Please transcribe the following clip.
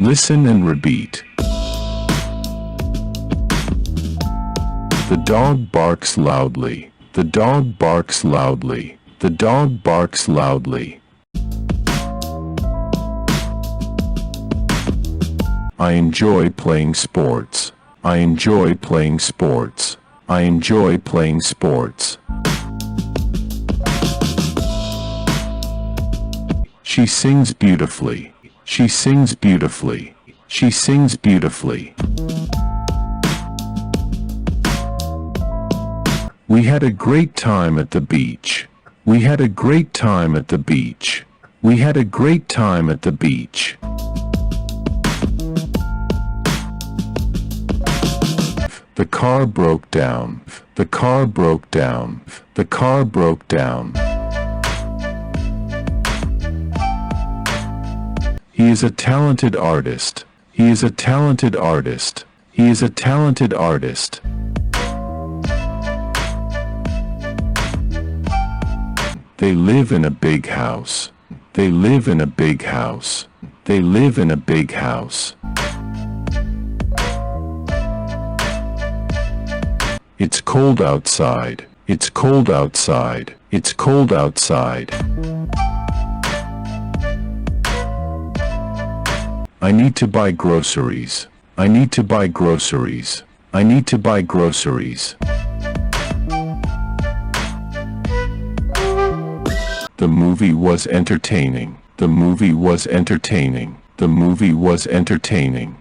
Listen and repeat. The dog barks loudly. The dog barks loudly. The dog barks loudly. I enjoy playing sports. I enjoy playing sports. I enjoy playing sports. She sings beautifully. She sings beautifully. She sings beautifully. We had a great time at the beach. We had a great time at the beach. We had a great time at the beach. The car broke down. The car broke down. The car broke down. He is a talented artist. He is a talented artist. He is a talented artist. They live in a big house. They live in a big house. They live in a big house. It's cold outside. It's cold outside. It's cold outside. I need to buy groceries. I need to buy groceries. I need to buy groceries. The movie was entertaining. The movie was entertaining. The movie was entertaining.